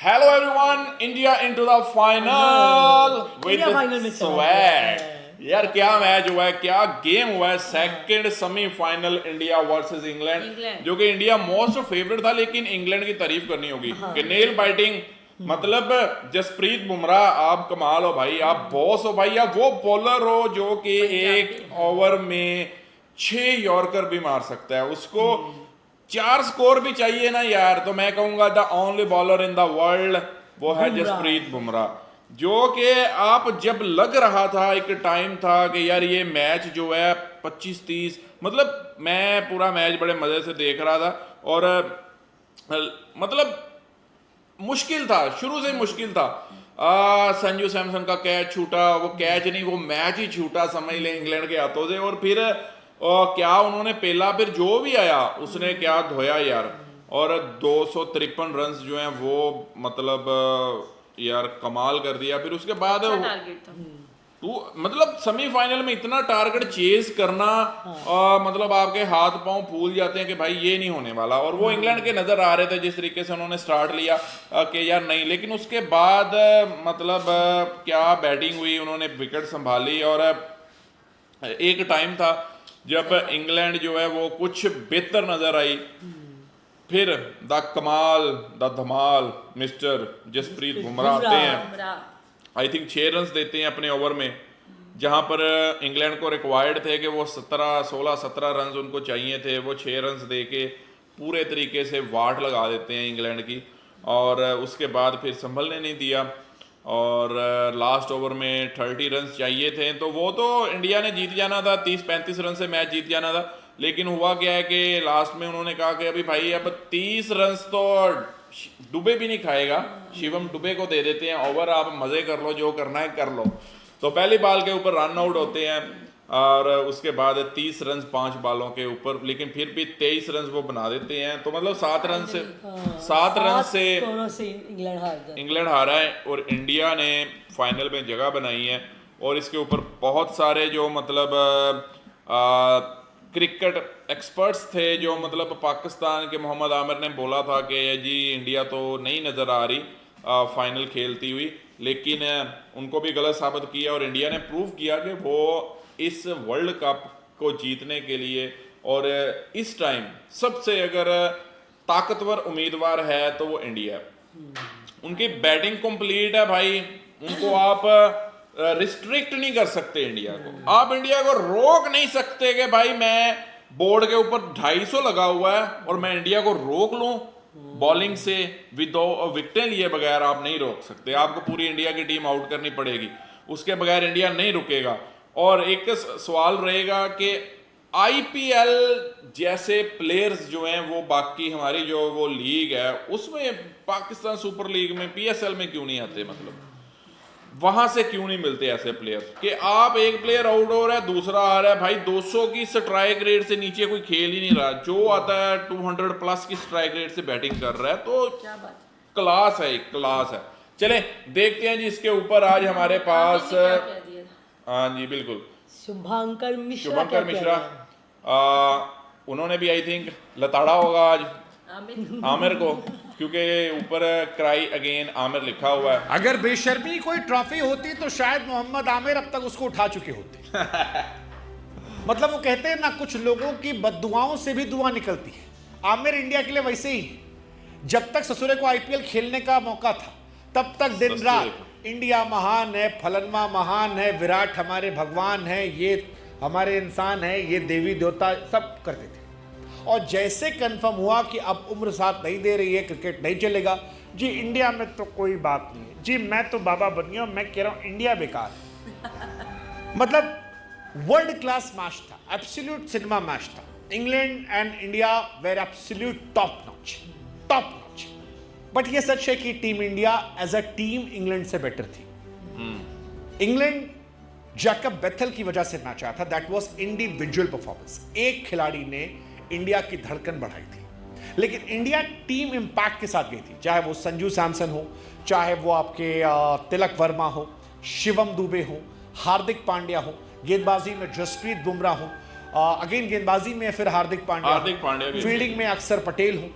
Hello everyone, India into the final India final में with चला swag. गया। यार क्या मैच हुआ है, क्या गेम हुआ है। Second semifinal India versus England, जो कि इंडिया मोस्ट फेवरेट था, लेकिन इंग्लैंड की तारीफ करनी होगी कि नेल बाइटिंग। मतलब जसप्रीत बुमराह, आप कमाल हो भाई, आप बॉस हो भाई, आप वो बॉलर हो जो कि एक ओवर में 6 यॉर्कर भी मार सकता है। उसको 4 स्कोर भी चाहिए ना यार, तो मैं कहूंगा the only bowler in the world वो है बुमराह। जसप्रीत बुमराह। जो कि आप जब लग रहा था, एक टाइम था कि यार ये मैच जो है 25-30, मतलब मैं पूरा मैच बड़े मजे से देख रहा था और मतलब मुश्किल था, शुरू से मुश्किल था। संजू सैमसन का कैच छूटा, वो कैच नहीं वो मैच ही छूटा समझ ले इंग्लैंड के हाथों से। और फिर क्या उन्होंने पहला, फिर जो भी आया उसने क्या धोया यार। और 253 रन जो हैं वो मतलब यार कमाल कर दिया। फिर उसके बाद टारगेट था। तू मतलब सेमीफाइनल में इतना टारगेट चेज करना, मतलब आपके हाथ पांव फूल जाते हैं कि भाई ये नहीं होने वाला। और वो इंग्लैंड के नजर आ रहे थे जिस तरीके से उन्होंने स्टार्ट लिया कि यार नहीं, लेकिन उसके बाद मतलब क्या बैटिंग हुई, उन्होंने विकेट संभाली। और एक टाइम था जब इंग्लैंड जो है वो कुछ बेहतर नजर आई। फिर द कमाल द धमाल मिस्टर जसप्रीत बुमराह आते हैं। बुमराह आई थिंक 6 रन देते हैं अपने ओवर में, जहां पर इंग्लैंड को रिक्वायर्ड थे कि वो 16-17 रन उनको चाहिए थे। वो 6 रन दे के पूरे तरीके से वाट लगा देते हैं इंग्लैंड की। और उसके बाद फिर संभलने नहीं दिया और लास्ट ओवर में 30 रन चाहिए थे, तो वो तो इंडिया ने जीत जाना था, 30-35 रन से मैच जीत जाना था। लेकिन हुआ क्या है कि लास्ट में उन्होंने कहा कि अभी भाई अब 30 रन तो दुबे भी नहीं खाएगा, शिवम दुबे को दे देते हैं ओवर, आप मजे कर लो, जो करना है कर लो। तो पहली बॉल के ऊपर रन आउट होते हैं और उसके बाद 30 रन 5 बॉलों के ऊपर, लेकिन फिर भी 23 रन वो बना देते हैं। तो मतलब 7 रन से स्कोरों से इंग्लैंड हार गया। इंग्लैंड हारा है और इंडिया ने फाइनल में जगह बनाई है। और इसके ऊपर बहुत सारे जो मतलब क्रिकेट एक्सपर्ट्स थे, जो मतलब पाकिस्तान के मोहम्मद आमिर ने बोला था कि जी इंडिया तो नहीं नज़र आ रही फाइनल खेलती हुई, लेकिन उनको भी गलत साबित किया और इंडिया ने प्रूव किया कि वो इस वर्ल्ड कप को जीतने के लिए और इस टाइम सबसे अगर ताकतवर उम्मीदवार है तो वो इंडिया है। उनकी बैटिंग कंप्लीट है भाई, उनको आप रिस्ट्रिक्ट नहीं कर सकते इंडिया को, आप इंडिया को रोक नहीं सकते कि भाई मैं बोर्ड के ऊपर 250 लगा हुआ है और मैं इंडिया को रोक लूं बॉलिंग से। विकेटें लिए बगैर आप नहीं रोक सकते, आपको पूरी इंडिया की टीम आउट करनी पड़ेगी, उसके बगैर इंडिया नहीं रुकेगा। और एक सवाल रहेगा कि आईपीएल जैसे प्लेयर्स जो हैं वो बाकी हमारी जो वो लीग है उसमें, पाकिस्तान सुपर लीग में, पीएसएल में क्यों नहीं आते, मतलब वहां से क्यों नहीं मिलते ऐसे प्लेयर कि आप एक प्लेयर आउट हो रहा है दूसरा आ रहा है। भाई 200 की स्ट्राइक रेट से नीचे कोई खेल ही नहीं रहा, जो आता है 200 प्लस की स्ट्राइक रेट से बैटिंग कर रहा है, तो क्या बात। क्लास है, एक क्लास है। चले देखते हैं जी इसके ऊपर आज हमारे पास। क्या कह दिया? हाँ जी बिल्कुल, शुभंकर मिश्रा शुभंकर क्या मिश्रा कह रहे हैं? उन्होंने भी आई थिंक लताड़ा होगा आज आमिर आमिर को, क्योंकि ऊपर क्राई अगेन आमिर लिखा हुआ है। अगर बेशर्मी कोई ट्रॉफी होती तो शायद मोहम्मद आमिर अब तक उसको उठा चुके होते। मतलब वो कहते हैं ना, कुछ लोगों की बद्दुआओं से भी दुआ निकलती है। आमिर इंडिया के लिए वैसे ही, जब तक ससुरे को आईपीएल खेलने का मौका था तब तक दिन रात इंडिया महान है, फलनमा महान है, विराट हमारे भगवान है, ये हमारे इंसान है, ये देवी देवता, सब करते थे। और जैसे कंफर्म हुआ कि अब उम्र साथ नहीं दे रही है, क्रिकेट नहीं चलेगा जी, इंडिया में तो कोई बात नहीं है जी, मैं तो बाबा बन गया, मैं कह रहा हूं इंडिया बेकार है। मतलब वर्ल्ड क्लास मैच था, एब्सोल्यूट सिनेमा मैच था। England and India were absolute top notch, top notch. But ये सच है कि team India as a team England से बेटर थी। इंग्लैंड जैकब बेथल की वजह से मैच आया था, दैट वाज इंडिविजुअल परफॉर्मेंस। एक खिलाड़ी ने इंडिया की धड़कन बढ़ाई थी, लेकिन इंडिया टीम इंपैक्ट के साथ गई थी, चाहे वो संजू सैमसन हो, चाहे वो आपके तिलक वर्मा हो, शिवम दुबे हो, हार्दिक पांड्या हो, गेंदबाजी में जसप्रीत बुमराह हो, अगेन गेंदबाजी में फिर हार्दिक पांड्या भी, फील्डिंग में अक्षर पटेल हो,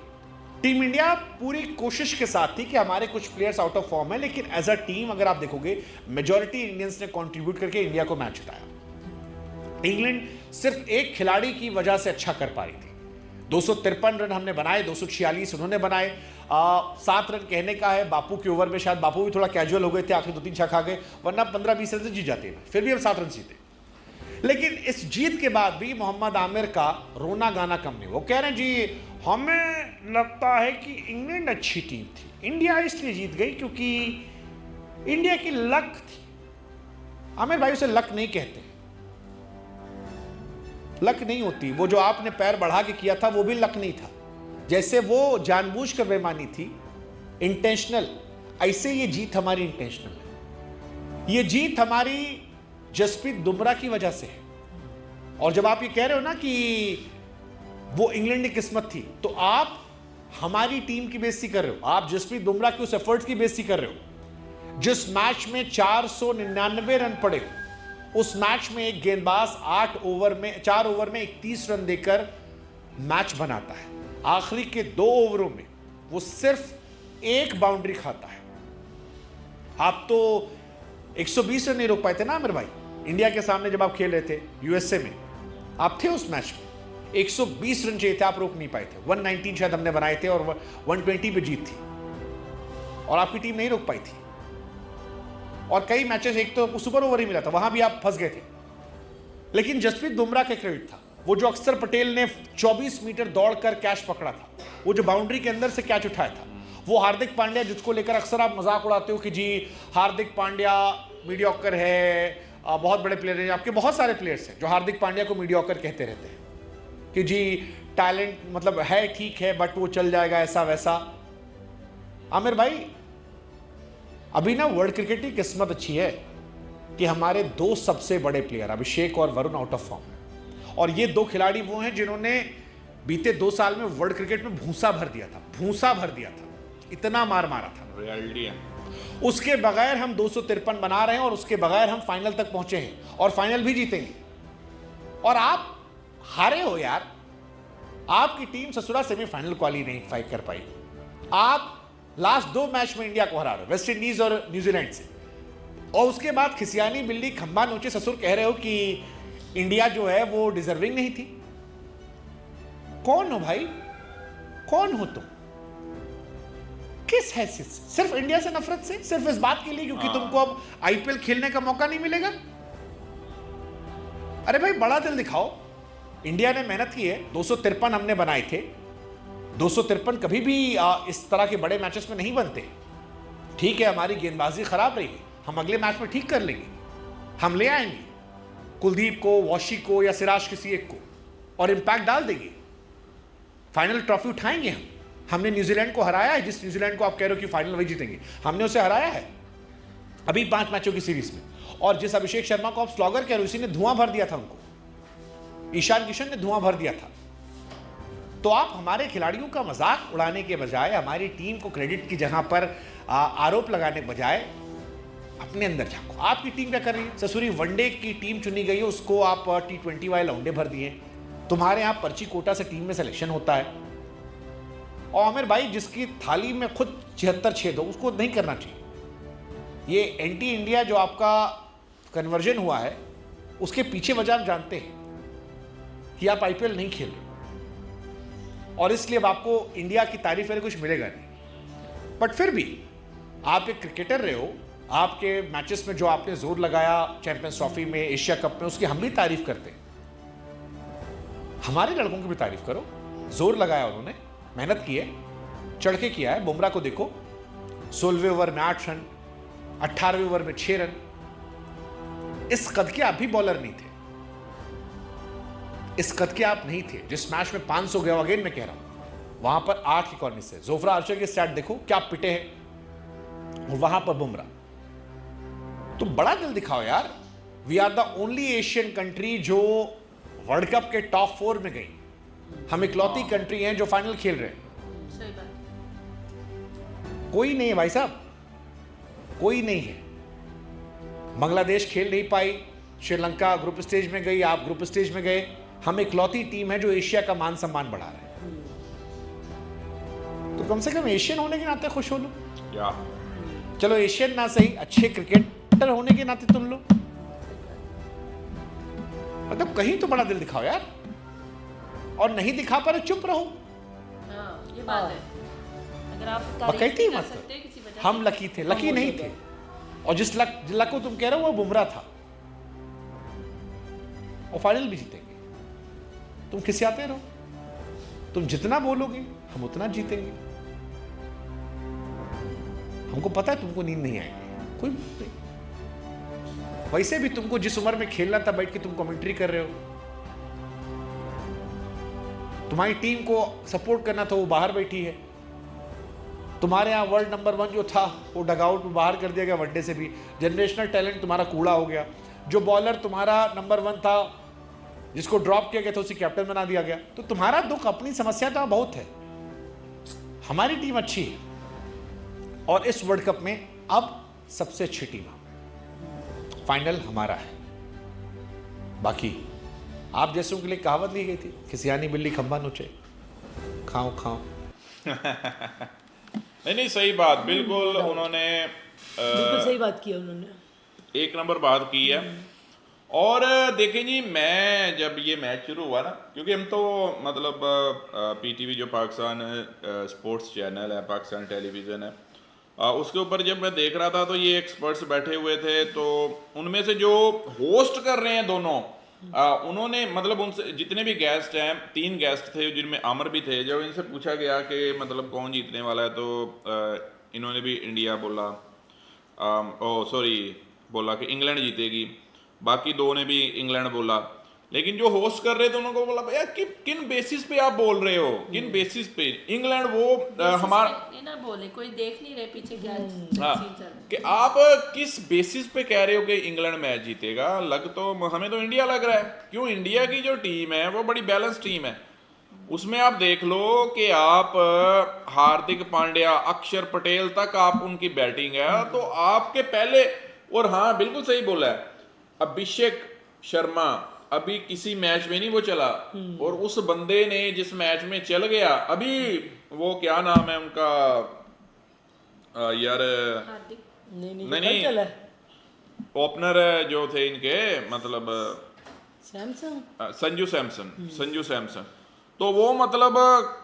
टीम इंडिया पूरी कोशिश के साथ थी कि हमारे कुछ प्लेयर्स आउट ऑफ फॉर्म है, लेकिन एज अ टीम अगर आप देखोगे मेजॉरिटी इंडियंस ने कंट्रीब्यूट करके इंडिया को मैच जिताया। इंग्लैंड सिर्फ एक खिलाड़ी की वजह से अच्छा कर पा रही थी। 253 रन हमने बनाए, 246 उन्होंने बनाए। 7 रन कहने का है, बापू के ओवर में शायद बापू भी थोड़ा कैजुअल हो गए थे, आखिर 2-3 छक्का गए, वरना 15-20 रन से जीत जाते हैं, फिर भी हम 7 रन जीते। लेकिन इस जीत के बाद भी मोहम्मद आमिर का रोना गाना कम नहीं। वो कह रहे हैं जी हमें लगता है कि इंग्लैंड अच्छी टीम थी, इंडिया इसलिए जीत गई क्योंकि इंडिया की लक थी। आमिर भाई उसे लक नहीं कहते, लक नहीं होती। वो जो आपने पैर बढ़ा के किया था वो भी लक नहीं था। जैसे वो जानबूझकर बेईमानी थी, इंटेंशनल, ऐसे ये जीत हमारी इंटेंशनल है। ये जीत हमारी जसप्रीत बुमराह की वजह से है। और जब आप ये कह रहे हो ना कि वो इंग्लैंड की किस्मत थी, तो आप हमारी टीम की बेइज्जती कर रहे हो, आप जसप्रीत बुमराह के उस एफर्ट्स की बेइज्जती कर रहे हो। जिस मैच में 499 रन पड़े, उस मैच में एक गेंदबाज 4 ओवर में 31 रन देकर मैच बनाता है। आखिरी के 2 ओवरों में वो सिर्फ एक बाउंड्री खाता है। आप तो 120 रन नहीं रोक पाए थे ना आमिर भाई, इंडिया के सामने जब आप खेल रहे थे यूएसए में, आप थे उस मैच में। 120 रन चाहिए थे, आप रोक नहीं पाए थे। 119 शायद हमने बनाए थे और 120 पे जीत थी, और आपकी टीम नहीं रोक पाई थी। और कई मैचेस, एक तो सुपर ओवर ही मिला था, वहां भी आप फंस गए थे। लेकिन जसप्रीत बुमराह का क्रेडिट था, वो जो अक्षर पटेल ने 24 मीटर दौड़कर कैच पकड़ा था, वो जो बाउंड्री के अंदर से कैच उठाया था, वो हार्दिक पांड्या, जिसको लेकर अक्सर आप मजाक उड़ाते हो कि जी हार्दिक पांड्या मीडियोकर है, बहुत बड़े प्लेयर हैं, आपके बहुत सारे प्लेयर्स हैं जो हार्दिक पांड्या को मीडियोकर कहते रहते हैं कि जी टैलेंट मतलब है ठीक है बट वो चल जाएगा ऐसा वैसा। आमिर भाई अभी ना वर्ल्ड क्रिकेट की किस्मत अच्छी है कि हमारे 2 सबसे बड़े प्लेयर अभिषेक और वरुण आउट ऑफ फॉर्म है, और ये 2 खिलाड़ी वो हैं जिन्होंने बीते 2 साल में वर्ल्ड क्रिकेट में भूसा भर दिया था, इतना मार मारा था। रियलिटी है। उसके बगैर हम 253 बना रहे हैं और उसके बगैर हम फाइनल तक पहुंचे हैं और फाइनल भी जीतेंगे। और आप हारे हो यार, आपकी टीम ससुरा सेमीफाइनल क्वालीफाई कर पाई। आप लास्ट 2 मैच में इंडिया को हरा रहे हो, वेस्ट इंडीज और न्यूजीलैंड से, और उसके बाद खिसियानी बिल्ली खंबा नोचे ससुर कह रहे हो कि इंडिया जो है वो डिजर्विंग नहीं थी। कौन हो भाई, कौन हो तुम? किस हैसियत से? सिर्फ इंडिया से नफरत से? सिर्फ इस बात के लिए क्योंकि तुमको अब आईपीएल खेलने का मौका नहीं मिलेगा? अरे भाई बड़ा दिल दिखाओ। इंडिया ने मेहनत की है, 253 हमने बनाए थे। 253 कभी भी इस तरह के बड़े मैचेस में नहीं बनते। ठीक है हमारी गेंदबाजी खराब रही है, हम अगले मैच में ठीक कर लेंगे, हम ले आएंगे कुलदीप को, वॉशी को या सिराज किसी एक को और इंपैक्ट डाल देंगे, फाइनल ट्रॉफी उठाएंगे। हमने न्यूजीलैंड को हराया है, जिस न्यूजीलैंड को आप कह रहे हो कि फाइनल वही जीतेंगे, हमने उसे हराया है अभी 5 मैचों की सीरीज में। और जिस अभिषेक शर्मा को आप स्लॉगर कह रहे हो, उसी ने धुआं भर दिया था उनको, ईशान किशन ने धुआं भर दिया था। तो आप हमारे खिलाड़ियों का मजाक उड़ाने के बजाय, हमारी टीम को क्रेडिट की जगह पर आरोप लगाने के बजाय अपने अंदर झांको। आपकी टीम क्या कर रही है? ससुरी वनडे की टीम चुनी गई है, उसको आप T20 वाले लौंडे भर दिए। तुम्हारे यहाँ पर्ची कोटा से टीम में सिलेक्शन होता है, और आमिर भाई जिसकी थाली में खुद 76 छेद हो उसको नहीं करना चाहिए। ये एंटी इंडिया जो आपका कन्वर्जन हुआ है, उसके पीछे वजह आप जानते हैं कि आप आईपीएल नहीं खेल रहे, और इसलिए अब आपको इंडिया की तारीफ में कुछ मिलेगा नहीं। बट फिर भी आप एक क्रिकेटर रहे हो, आपके मैचेस में जो आपने जोर लगाया चैंपियंस ट्रॉफी में, एशिया कप में, उसकी हम भी तारीफ करते हैं। हमारे लड़कों की भी तारीफ करो, जोर लगाया उन्होंने, मेहनत की है, चढ़ के किया है। बुमराह को देखो, 16वें ओवर में 8 रन, 18वें ओवर में 6 रन। इस कद के आप भी बॉलर नहीं थे, इस कद के आप नहीं थे। जिस मैच में 500 गया, अगेन मैं कह रहा हूं, वहां पर 8 की कॉर्नर से जोफ्रा आर्चर के स्टैट देखो क्या पिटे हैं, और वहां पर बुमराह। तो बड़ा दिल दिखाओ यार। We are the only Asian country जो वर्ल्ड कप के टॉप 4 में गई। हम इकलौती कंट्री हैं जो फाइनल खेल रहे हैं। सही बात। कोई नहीं है भाई साहब, कोई नहीं है। बांग्लादेश खेल नहीं पाई, श्रीलंका ग्रुप स्टेज में गई, आप ग्रुप स्टेज में गए। हम इकलौती टीम है जो एशिया का मान सम्मान बढ़ा रहे हैं। कम से कम एशियन होने के नाते खुश हो लो। या चलो एशियन ना सही, अच्छे क्रिकेटर होने के नाते तुम लो, मतलब कहीं तो बड़ा दिल दिखाओ यार, और नहीं दिखा पा रहे चुप रहो। हाँ, ये बात है। अगर आप बकैती तारीफ नहीं कर मत सकते किसी वजह हम से, लकी थे, लकी नहीं थे, और जिस लक को तुम कह रहे हो वो बुमराह था, और फाइनल भी जीतेंगे। तुम खिसियाते रहो, तुम जितना बोलोगे हम उतना जीतेंगे। हमको पता है तुमको नींद नहीं आएगी, कोई बात नहीं। वैसे भी तुमको जिस उम्र में खेलना था बैठ के तुम कमेंट्री कर रहे हो, तुम्हारी टीम को सपोर्ट करना था वो बाहर बैठी है, तुम्हारे यहाँ वर्ल्ड नंबर 1 जो था वो डगआउट में बाहर कर दिया गया वनडे से भी, जनरेशनल टैलेंट तुम्हारा कूड़ा हो गया, जो बॉलर तुम्हारा नंबर 1 था जिसको ड्रॉप किया गया था उसे कैप्टन बना दिया गया। तो तुम्हारा दुख, अपनी समस्या तो बहुत है, हमारी टीम अच्छी है, और इस वर्ल्ड कप में अब सबसे अच्छी टीम फाइनल हमारा है। बाकी आप जैसों के लिए कहावत ली गई थी, खिसियानी बिल्ली खंबा नोचे, खाओ खाओ। नहीं सही बात, बिल्कुल उन्होंने बिल्कुल सही बात की है उन्होंने, एक नंबर बात की है। और देखें जी, मैं जब ये मैच शुरू हुआ ना, क्योंकि हम तो मतलब पीटीवी जो पाकिस्तान स्पोर्ट्स चैनल है, पाकिस्तान टेलीविज़न है, उसके ऊपर जब मैं देख रहा था तो ये एक्सपर्ट्स बैठे हुए थे, तो उनमें से जो होस्ट कर रहे हैं दोनों, उन्होंने मतलब उनसे जितने भी गेस्ट हैं, 3 गेस्ट थे जिनमें आमिर भी थे, जब इनसे पूछा गया कि मतलब कौन जीतने वाला है, तो इन्होंने भी इंडिया बोला, बोला कि इंग्लैंड जीतेगी, बाकी 2 ने भी इंग्लैंड बोला। लेकिन जो होस्ट कर रहे थे उनको बोला भैया किन बेसिस पे आप बोल रहे हो, किन बेसिस पे इंग्लैंड वो हमारा ये ना बोले, कोई देख नहीं रहे पीछे क्या हाँ, सीन चल रहा है। कि आप किस बेसिस पे कह रहे हो कि इंग्लैंड मैच जीतेगा। हमें तो इंडिया लग रहा है। क्यों? इंडिया की जो टीम है वो बड़ी बैलेंस टीम है, उसमें आप देख लो कि आप हार्दिक पांड्या, अक्षर पटेल तक आप उनकी बैटिंग है, तो आपके पहले, और हाँ बिल्कुल सही बोला है, अभिषेक शर्मा अभी किसी मैच में नहीं वो चला, और उस बंदे ने जिस मैच में चल गया, अभी वो क्या नाम है उनका यार, हार्दिक नहीं चला ओपनर जो थे इनके, मतलब सैमसंग, संजू सैमसन, तो वो मतलब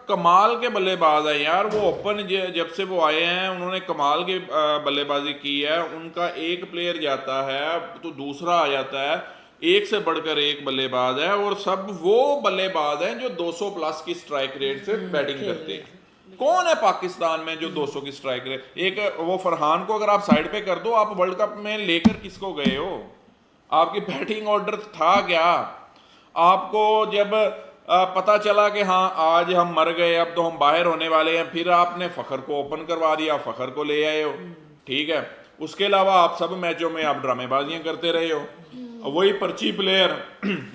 कमाल के बल्लेबाज है यार। वो ओपन जब से वो आए हैं उन्होंने कमाल की बल्लेबाजी की है। उनका एक प्लेयर जाता है तो दूसरा आ जाता है, एक से बढ़कर एक बल्लेबाज है, और सब वो बल्लेबाज हैं जो 200 प्लस की स्ट्राइक रेट से बैटिंग करते हैं। कौन है पाकिस्तान में जो 200 की स्ट्राइक रेट? एक वो फरहान को अगर आप साइड पे कर दो, आप वर्ल्ड कप में लेकर किसको गए हो? आपकी बैटिंग ऑर्डर था क्या? आपको जब पता चला कि हाँ आज हम मर गए, अब तो हम बाहर होने वाले हैं, फिर आपने फखर को ओपन करवा दिया, फखर को ले आए हो, ठीक है। उसके अलावा आप सब मैचों में आप ड्रामेबाजियां करते रहे हो, वही पर्ची प्लेयर,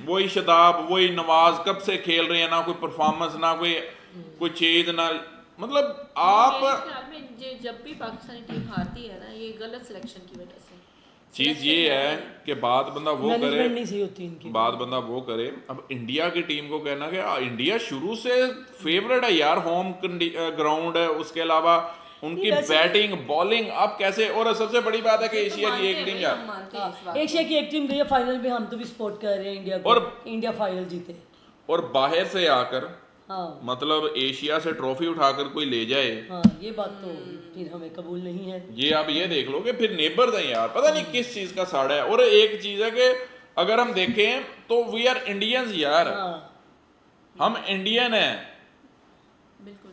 वही शदाब, वही नवाज कब से खेल रहे हैं, ना कोई परफॉर्मेंस, ना कोई चीज, ना मतलब आप मेरे ख्याल में जब भी पाकिस्तानी टीम हारती है ना, ये गलत सिलेक्शन की वजह से। चीज ये है कि बात बंदा वो करे, मैनेजमेंट नहीं सही होती इनकी, बात बंदा वो करे। अब इंडिया की टीम को कहना कि इंडिया शुरू से फेवरेट है यार, होम ग्राउंड है, उसके अलावा उनकी बैटिंग बॉलिंग आप कैसे, और सबसे बड़ी बात है कि एशिया की एक टीम यार, एशिया की एक टीम गई है फाइनल में, हम तो भी सपोर्ट कर रहे हैं इंडिया को, और इंडिया फाइनल जीते, और बाहर से आकर हाँ मतलब एशिया से ट्रॉफी उठाकर कोई ले जाए, हाँ, ये बात तो फिर हमें कबूल नहीं है। ये आप ये देख लो कि फिर नेबर्स हैं यार, पता नहीं किस चीज का साड़ा है। और एक चीज है कि अगर हम देखें तो वी आर इंडियंस यार, हम इंडियन हैं। बिल्कुल,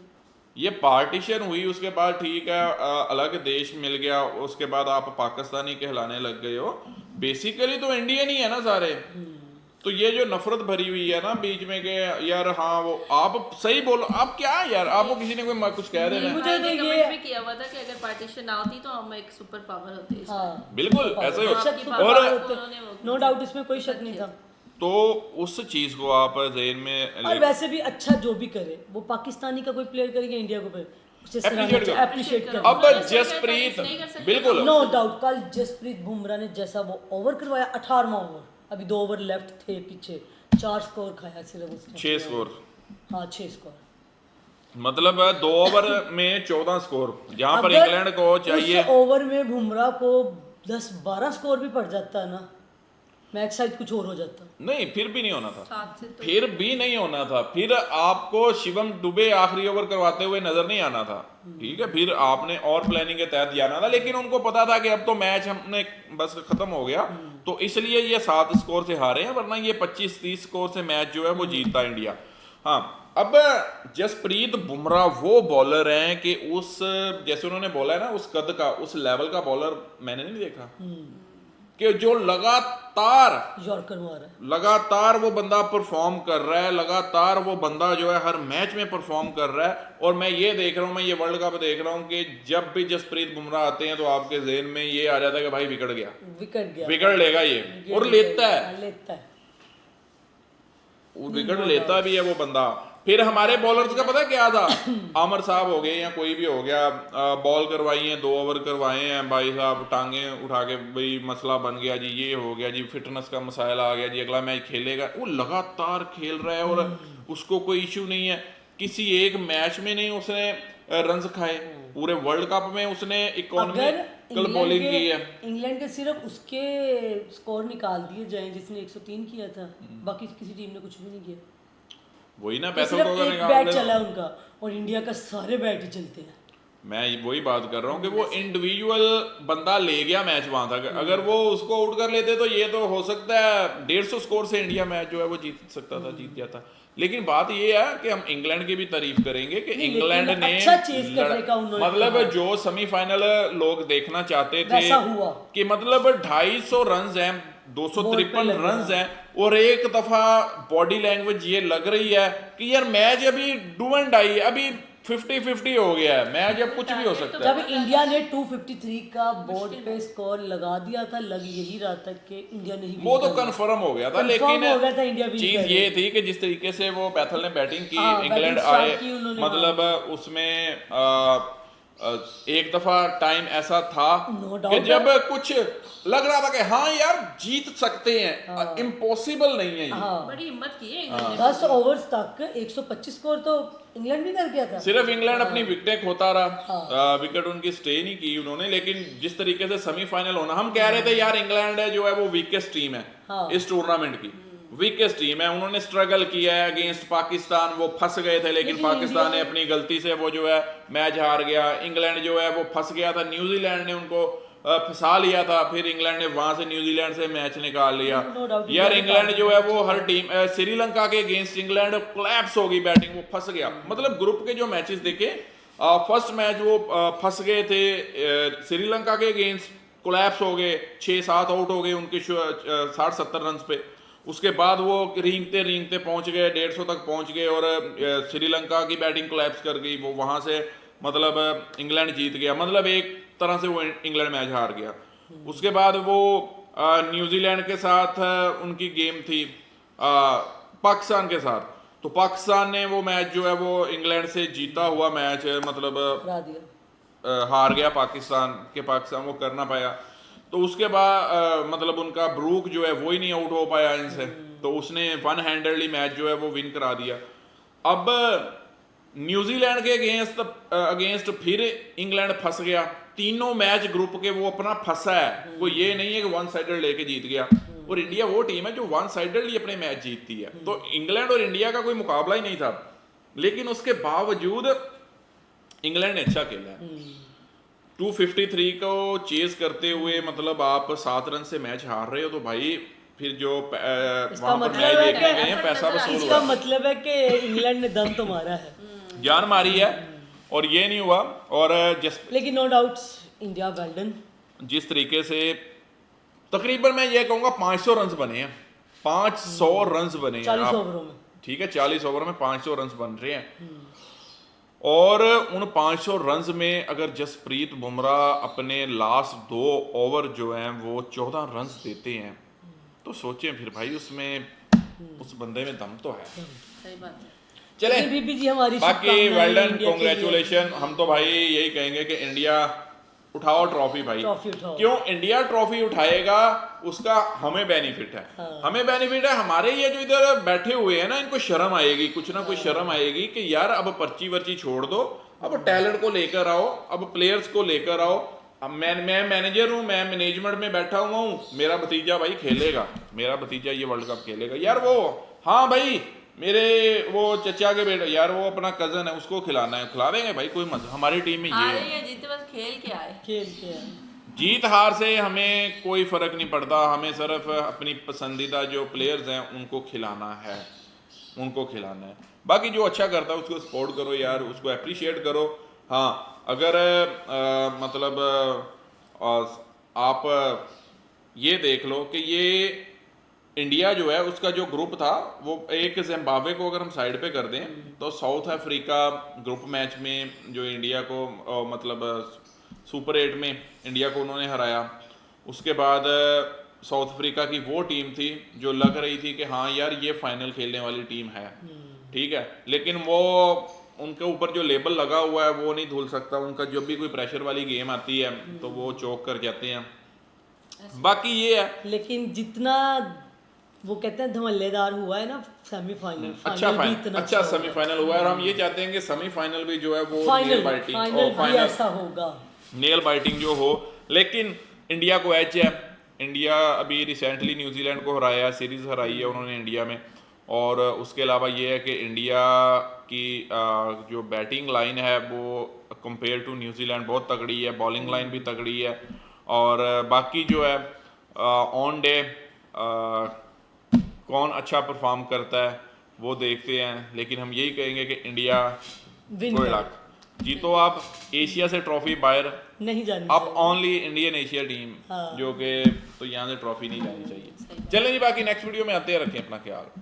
ये पार्टीशन हुई उसके बाद ठीक है, अलग देश मिल गया, उसके बाद आप पाकिस्तानी कहलाने लग गए हो, बेसिकली तो इंडियन ही है ना सारे। तो ये जो नफरत भरी हुई है ना बीच में के यार, हाँ वो आप सही बोलो, आप क्या यार, आपको किसी ने कोई कुछ कह देना है? मुझे तो कमेंट ये भी किया हुआ था कि अगर पार्टीशन ना होती तो हम एक सुपर पावर होते इस हाँ, बिल्कुल ऐसे हो। आपकी और बात नो डाउट इसमें कोई शक नहीं था। तो उस चीज को आप जहन में और वैसे भी अच्छा जो भी करे वो पाकिस्तानी का कोई प्लेयर करेगा इंडिया को उसे अप्रिशिएट कर। अब जसप्रीत बिल्कुल नो डाउट, कल जसप्रीत बुमराह ने जैसा वो ओवर करवाया, 18वां ओवर, अभी 2 ओवर लेफ्ट थे पीछे, 4 स्कोर खाया सिर्फ उसने, 6 स्कोर, हाँ 6 स्कोर, मतलब 2 ओवर में 14 स्कोर, जहां पर अगर इंग्लैंड को चाहिए। उस ओवर में बुमराह को 10-12 स्कोर भी पड़ जाता है ना, मैच शायद कुछ और हो जाता। नहीं, फिर भी नहीं होना था, 7 से तो फिर भी नहीं होना था। फिर आपको शिवम दुबे आखिरी ओवर करवाते हुए नजर नहीं आना था, ठीक है। फिर आपने और प्लानिंग के तहत जाना था, लेकिन उनको पता था कि अब तो मैच हमने बस खत्म हो गया, तो इसलिए ये 7 स्कोर से हारे हैं, वरना ये 25-30 स्कोर से मैच जो है वो जीतता इंडिया। हाँ, अब जसप्रीत बुमराह वो बॉलर हैं कि उस, जैसे उन्होंने बोला है ना, उस कद का, उस लेवल का बॉलर मैंने नहीं देखा कि जो लगातार यॉर्कर मारा है। लगातार वो बंदा परफॉर्म कर रहा है, लगातार वो बंदा जो है हर मैच में परफॉर्म कर रहा है। और मैं ये देख रहा हूँ, मैं ये वर्ल्ड कप देख रहा हूँ कि जब भी जसप्रीत बुमराह आते हैं तो आपके ज़हन में ये आ जाता है कि भाई विकेट गया, विकेट लेगा ये, और लेता है, लेता है। वो विकेट लेता भी है वो बंदा। फिर हमारे बॉलर्स का पता क्या था, आमर साहब हो गए या कोई भी हो गया, बॉल करवाई है, 2 ओवर करवाए हैं भाई साहब, टांगे उठा के भाई मसला बन गया जी, ये हो गया जी, फिटनेस का मसाइल आ गया जी, अगला मैच खेलेगा। वो लगातार खेल रहा है और उसको कोई इशू नहीं है। किसी एक मैच में नहीं उसने रन्स खाए, पूरे वर्ल्ड कप में उसने इकोनॉमिकल बॉलिंग की है। इंग्लैंड के सिर्फ उसके स्कोर निकाल दिए जाएं जिसने 103 किया था, बाकी किसी टीम ने कुछ भी नहीं किया। वही ना, तो पैसा सिर्फ तो एक बैट चला है उनका, और इंडिया का सारे बैट ही चलते हैं। मैं वही बात कर रहा हूँ कि वो इंडिविजुअल बंदा ले गया मैच वहां तक। अगर वो उसको आउट कर लेते तो ये तो हो सकता है 150 स्कोर से इंडिया मैच जो है वो जीत सकता था, जीत जाता। लेकिन बात ये है कि हम इंग्लैंड की भी तारीफ करेंगे कि इंग्लैंड ने अच्छा चेस करने का उन्होंने मतलब जो सेमीफाइनल लोग देखना चाहते थे वैसा हुआ। कि मतलब 250 रन हैं, 253 रन हैं, और एक दफा बॉडी लैंग्वेज ये लग रही है कि यार मैच अभी डू एंड डाई है, अभी 50-50 हो गया है मैच, अब कुछ भी हो सकता है। जब इंडिया ने 253 का बोर्ड पे स्कोर लगा दिया था, लग यही रहा था कि इंडिया नहीं, वो तो कंफर्म हो गया था, लेकिन हो गया था इंडिया विन चीज करेगी। ये थी कि जिस तरीके से वो बैथल ने बैटिंग की, हाँ, इंग्लैंड बैटिंग स्टार्ट आए, की उन्होंने, मतलब उसमें एक दफा टाइम ऐसा था No कि doubt जब कुछ लग रहा था कि हाँ यार जीत सकते हैं, इम्पॉसिबल नहीं है ये। बड़ी हिम्मत की है इंग्लैंड ने। 10 ओवर्स तक 125 स्कोर तो इंग्लैंड भी कर गया था। सिर्फ इंग्लैंड अपनी विकेटें खोता रहा, विकेट उनकी स्टे नहीं की उन्होंने। लेकिन जिस तरीके से सेमीफाइनल होना, हम कह रहे थे यार इंग्लैंड जो है वो वीकेस्ट टीम है इस टूर्नामेंट की, वीकेस्ट टीम है, उन्होंने स्ट्रगल किया है अगेंस्ट पाकिस्तान, वो फंस गए थे, लेकिन पाकिस्तान ने अपनी गलती से वो जो है मैच हार गया। इंग्लैंड जो है वो फंस गया था, न्यूजीलैंड ने उनको फंसा लिया था, फिर इंग्लैंड ने वहां से न्यूजीलैंड से मैच निकाल लिया। यार इंग्लैंड जो है वो हर टीम, श्रीलंका के अगेंस्ट इंग्लैंड कोलैप्स हो गई बैटिंग, वो फंस गया। मतलब ग्रुप के जो मैचेस देखे, फर्स्ट मैच वो फंस गए थे श्रीलंका के अगेंस्ट, कोलैप्स हो गए, 6-7 आउट हो गए उनके 60-70 रन पे। उसके बाद वो रेंगते रेंगते पहुंच गए, 150 तक पहुंच गए, और श्रीलंका की बैटिंग कोलैप्स कर गई, वो वहां से मतलब इंग्लैंड जीत गया, मतलब एक तरह से वो इंग्लैंड मैच हार गया। उसके बाद वो न्यूजीलैंड के साथ उनकी गेम थी पाकिस्तान के साथ, तो पाकिस्तान ने वो मैच जो है वो इंग्लैंड से जीता हुआ मैच मतलब हार गया पाकिस्तान वो कर ना पाया। तो उसके बाद मतलब उनका ब्रूक जो है वो ही नहीं आउट हो पाया इनसे, तो उसने वन हैंडेडली मैच जो है वो विन करा दिया। अब न्यूजीलैंड के अगेंस्ट फिर इंग्लैंड फंस गया, तीनों मैच ग्रुप के वो अपना फंसा है, कोई ये नहीं है कि वन साइडेड लेके जीत गया। और इंडिया वो टीम है जो वन साइडेडली अपने मैच जीतती है, तो इंग्लैंड और इंडिया का कोई मुकाबला ही नहीं था, लेकिन उसके बावजूद इंग्लैंड ने अच्छा खेला है। 253 को चेज करते हुए मतलब आप 7 रन से मैच हार रहे हो, तो भाई फिर जो वहां पर मैच देखने गए हैं पैसा वसूल हुआ। इसका मतलब है कि इंग्लैंड ने दम तो मारा है, जान मारी है, और ये नहीं हुआ। और लेकिन no doubts India well done. जिस तरीके से तकरीबन मैं ये कहूँगा 500 रन बने हैं, 500 रन बने हैं 40 ओवरों में, ठीक है, 40 ओवर में 500 रन बन रहे हैं। और उन 500 रन्स में अगर जसप्रीत बुमराह अपने लास्ट 2 ओवर जो हैं वो 14 रन्स देते हैं, तो सोचें फिर भाई उसमें उस बंदे में दम तो है। सही बात है। चले बीबी जी हमारी बाकी वेल डन, कांग्रेचुलेशन। हम तो भाई यही कहेंगे कि इंडिया उठाओ ट्रॉफी भाई। ट्रॉफी उठाओ। क्यों इंडिया ट्रॉफी उठाएगा उसका हमें बेनिफिट है। हमें बेनिफिट है, हमारे ये जो इधर बैठे हुए हैं ना इनको शर्म आएगी, कुछ ना कुछ शर्म आएगी कि यार अब पर्ची वर्ची छोड़ दो, अब टैलेंट को लेकर आओ, अब प्लेयर्स को लेकर आओ। अब मैं मैनेजर हूँ, मैं मैनेजमेंट में बैठा हुआ हूँ, मेरा भतीजा भाई खेलेगा, मेरा भतीजा ये वर्ल्ड कप खेलेगा यार। वो हाँ भाई मेरे वो चचा के बेटा यार वो अपना कजन है उसको खिलाना है, खिला देंगे भाई, कोई मजा। हमारी टीम में ये हारे है, या जीते बस खेल के आए। खेल के आए। जीत हार से हमें कोई फर्क नहीं पड़ता, हमें सिर्फ अपनी पसंदीदा जो प्लेयर्स हैं उनको खिलाना है, उनको खिलाना है। बाकी जो अच्छा करता है उसको सपोर्ट करो यार, उसको अप्रिशिएट करो। हाँ अगर मतलब आप ये देख लो कि ये इंडिया जो है उसका जो ग्रुप था वो एक जिम्बाब्वे को अगर हम साइड पे कर दें तो साउथ अफ्रीका ग्रुप मैच में जो इंडिया को मतलब सुपर 8 में इंडिया को उन्होंने हराया। उसके बाद साउथ अफ्रीका की वो टीम थी जो लग रही थी कि हाँ यार ये फाइनल खेलने वाली टीम है, ठीक है, लेकिन वो उनके ऊपर जो लेबल लगा हुआ है वो नहीं धुल सकता। उनका जब भी कोई प्रेशर वाली गेम आती है तो वो चौक कर जाते हैं। बाकी ये है, लेकिन जितना वो कहते हैं धमाकेदार हुआ है ना सेमीफाइनल, अच्छा सेमीफाइनल हुआ है और हम ये चाहते हैं कि सेमीफाइनल भी जो है वो फाइनल फाइनल भी ऐसा होगा, नेल बाइटिंग जो हो। लेकिन इंडिया को एज है, इंडिया अभी रिसेंटली न्यूजीलैंड को हराया, सीरीज हराई है उन्होंने इंडिया में। और उसके अलावा ये है कि इंडिया की जो बैटिंग लाइन है वो कंपेयर टू न्यूजीलैंड बहुत तगड़ी है, बॉलिंग लाइन भी तगड़ी है। और बाकी जो है ऑन डे कौन अच्छा परफॉर्म करता है वो देखते हैं। लेकिन हम यही कहेंगे कि इंडिया गुड लक, जीतो आप, एशिया से ट्रॉफी बाहर नहीं जानी अब चाहिए। ओनली इंडियन एशिया टीम जो कि तो यहाँ से ट्रॉफी नहीं जानी चाहिए। चलें जी, बाकी नेक्स्ट वीडियो में आते हैं, रखें अपना ख्याल।